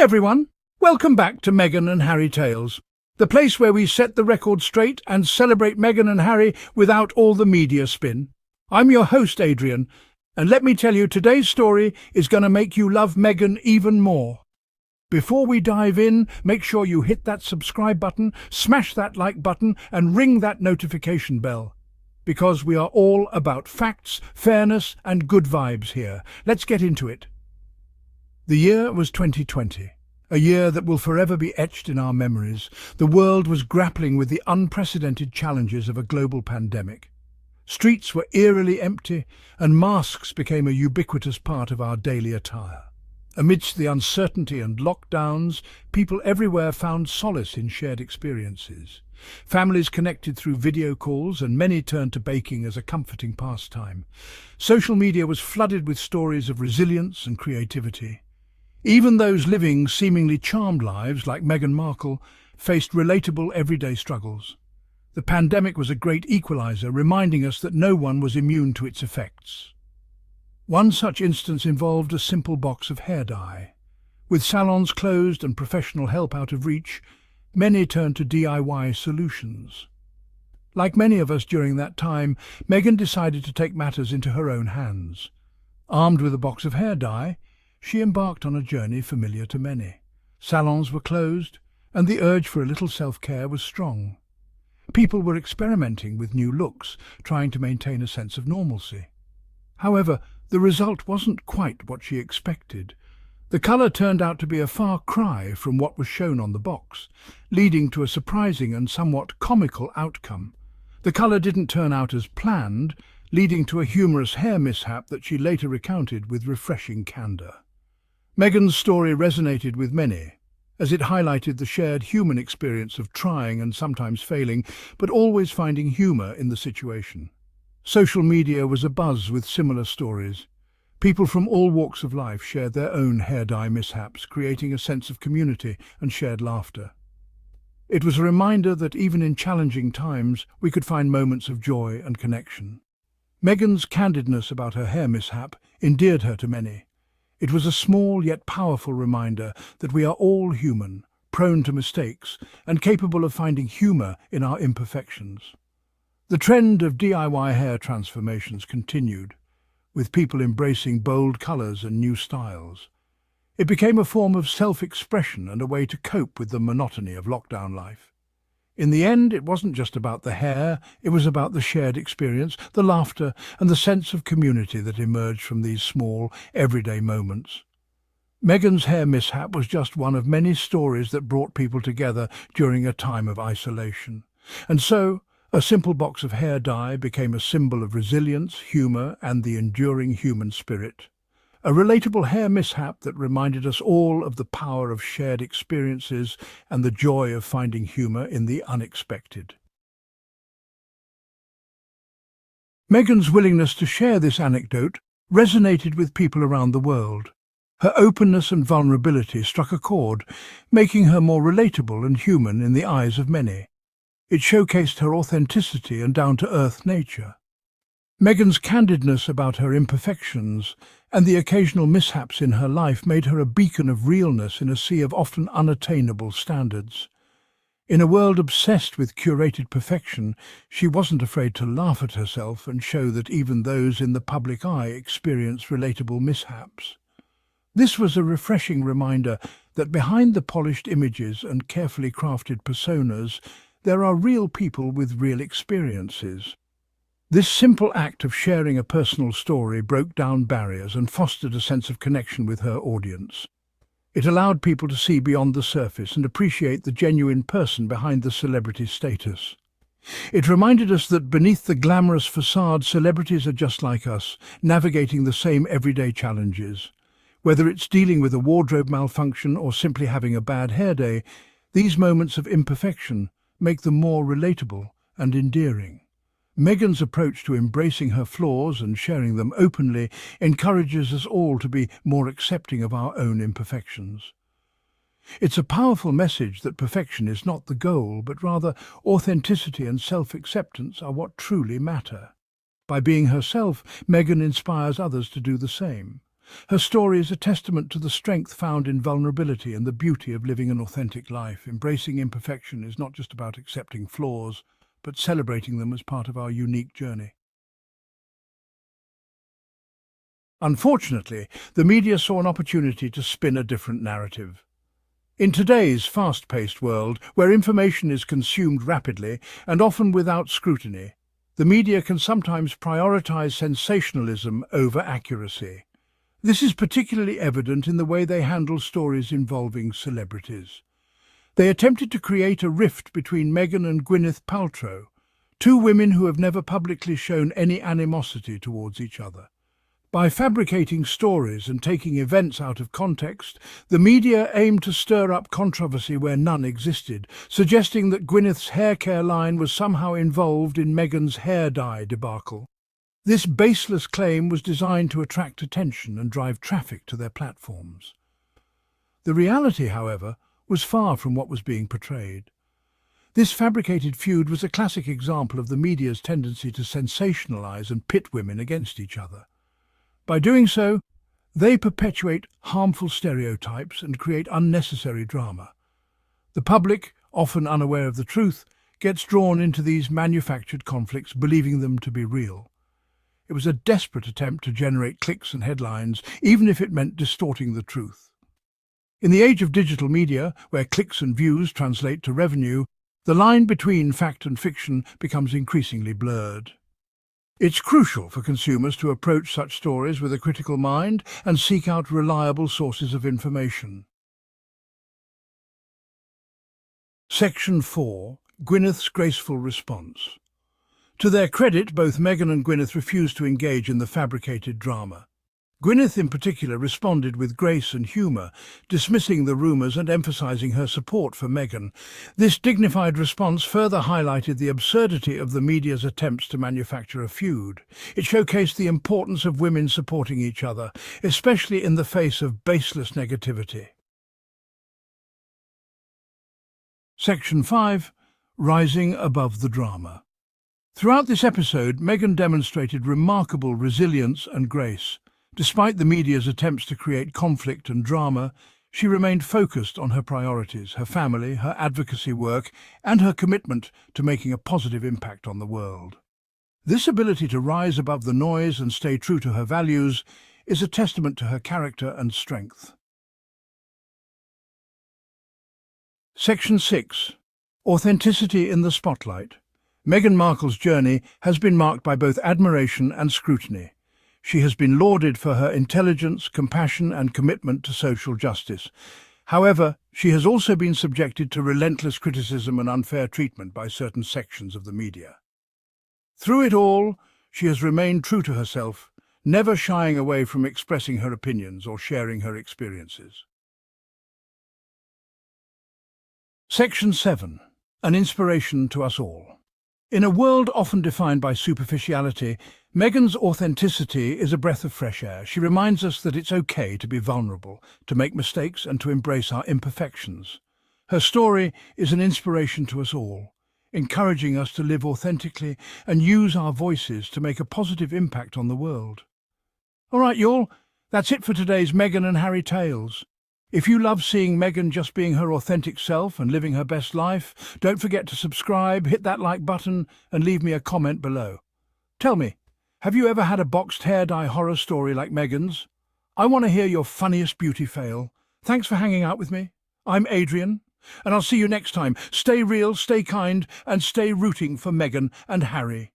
everyone, welcome back to Meghan and Harry Tales, the place where we set the record straight and celebrate Meghan and Harry without all the media spin. I'm your host, Adrian, and let me tell you, today's story is going to make you love Meghan even more. Before we dive in, make sure you hit that subscribe button, smash that like button, and ring that notification bell. Because we are all about facts, fairness, and good vibes here. Let's get into it. The year was 2020, a year that will forever be etched in our memories. The world was grappling with the unprecedented challenges of a global pandemic. Streets were eerily empty, and masks became a ubiquitous part of our daily attire. Amidst the uncertainty and lockdowns, people everywhere found solace in shared experiences. Families connected through video calls, and many turned to baking as a comforting pastime. Social media was flooded with stories of resilience and creativity. Even those living seemingly charmed lives, like Meghan Markle, faced relatable everyday struggles. The pandemic was a great equalizer, reminding us that no one was immune to its effects. One such instance involved a simple box of hair dye. With salons closed and professional help out of reach, many turned to DIY solutions. Like many of us during that time, Meghan decided to take matters into her own hands. Armed with a box of hair dye, she embarked on a journey familiar to many. Salons were closed, and the urge for a little self-care was strong. People were experimenting with new looks, trying to maintain a sense of normalcy. However, the result wasn't quite what she expected. The colour turned out to be a far cry from what was shown on the box, leading to a surprising and somewhat comical outcome. The colour didn't turn out as planned, leading to a humorous hair mishap that she later recounted with refreshing candour. Meghan's story resonated with many, as it highlighted the shared human experience of trying and sometimes failing, but always finding humour in the situation. Social media was abuzz with similar stories. People from all walks of life shared their own hair dye mishaps, creating a sense of community and shared laughter. It was a reminder that even in challenging times, we could find moments of joy and connection. Meghan's candidness about her hair mishap endeared her to many. It was a small yet powerful reminder that we are all human, prone to mistakes, and capable of finding humour in our imperfections. The trend of DIY hair transformations continued, with people embracing bold colours and new styles. It became a form of self-expression and a way to cope with the monotony of lockdown life. In the end, it wasn't just about the hair, it was about the shared experience, the laughter, and the sense of community that emerged from these small, everyday moments. Meghan's hair mishap was just one of many stories that brought people together during a time of isolation. And so, a simple box of hair dye became a symbol of resilience, humour, and the enduring human spirit. A relatable hair mishap that reminded us all of the power of shared experiences and the joy of finding humour in the unexpected. Meghan's willingness to share this anecdote resonated with people around the world. Her openness and vulnerability struck a chord, making her more relatable and human in the eyes of many. It showcased her authenticity and down-to-earth nature. Meghan's candidness about her imperfections and the occasional mishaps in her life made her a beacon of realness in a sea of often unattainable standards. In a world obsessed with curated perfection, she wasn't afraid to laugh at herself and show that even those in the public eye experience relatable mishaps. This was a refreshing reminder that behind the polished images and carefully crafted personas, there are real people with real experiences. This simple act of sharing a personal story broke down barriers and fostered a sense of connection with her audience. It allowed people to see beyond the surface and appreciate the genuine person behind the celebrity status. It reminded us that beneath the glamorous facade, celebrities are just like us, navigating the same everyday challenges. Whether it's dealing with a wardrobe malfunction or simply having a bad hair day, these moments of imperfection make them more relatable and endearing. Meghan's approach to embracing her flaws and sharing them openly encourages us all to be more accepting of our own imperfections. It's a powerful message that perfection is not the goal, but rather authenticity and self-acceptance are what truly matter. By being herself, Meghan inspires others to do the same. Her story is a testament to the strength found in vulnerability and the beauty of living an authentic life. Embracing imperfection is not just about accepting flaws, but celebrating them as part of our unique journey. Unfortunately, the media saw an opportunity to spin a different narrative. In today's fast-paced world, where information is consumed rapidly and often without scrutiny, the media can sometimes prioritize sensationalism over accuracy. This is particularly evident in the way they handle stories involving celebrities. They attempted to create a rift between Meghan and Gwyneth Paltrow, two women who have never publicly shown any animosity towards each other. By fabricating stories and taking events out of context, the media aimed to stir up controversy where none existed, suggesting that Gwyneth's hair care line was somehow involved in Meghan's hair dye debacle. This baseless claim was designed to attract attention and drive traffic to their platforms. The reality, however, was far from what was being portrayed. This fabricated feud was a classic example of the media's tendency to sensationalize and pit women against each other. By doing so, they perpetuate harmful stereotypes and create unnecessary drama. The public, often unaware of the truth, gets drawn into these manufactured conflicts, believing them to be real. It was a desperate attempt to generate clicks and headlines, even if it meant distorting the truth. In the age of digital media, where clicks and views translate to revenue, the line between fact and fiction becomes increasingly blurred. It's crucial for consumers to approach such stories with a critical mind and seek out reliable sources of information. Section 4. Gwyneth's graceful response. To their credit, both Meghan and Gwyneth refused to engage in the fabricated drama. Gwyneth in particular responded with grace and humour, dismissing the rumours and emphasising her support for Meghan. This dignified response further highlighted the absurdity of the media's attempts to manufacture a feud. It showcased the importance of women supporting each other, especially in the face of baseless negativity. Section 5. Rising above the drama. Throughout this episode, Meghan demonstrated remarkable resilience and grace. Despite the media's attempts to create conflict and drama, she remained focused on her priorities, her family, her advocacy work, and her commitment to making a positive impact on the world. This ability to rise above the noise and stay true to her values is a testament to her character and strength. Section 6. Authenticity in the spotlight. Meghan Markle's journey has been marked by both admiration and scrutiny. She has been lauded for her intelligence, compassion, and commitment to social justice. However, she has also been subjected to relentless criticism and unfair treatment by certain sections of the media. Through it all, she has remained true to herself, never shying away from expressing her opinions or sharing her experiences. Section 7. An inspiration to us all. In a world often defined by superficiality, Meghan's authenticity is a breath of fresh air. She reminds us that it's okay to be vulnerable, to make mistakes, and to embrace our imperfections. Her story is an inspiration to us all, encouraging us to live authentically and use our voices to make a positive impact on the world. All right, y'all, that's it for today's Meghan and Harry Tales. If you love seeing Meghan just being her authentic self and living her best life, don't forget to subscribe, hit that like button, and leave me a comment below. Tell me, have you ever had a boxed hair dye horror story like Meghan's? I want to hear your funniest beauty fail. Thanks for hanging out with me. I'm Adrian, and I'll see you next time. Stay real, stay kind, and stay rooting for Meghan and Harry.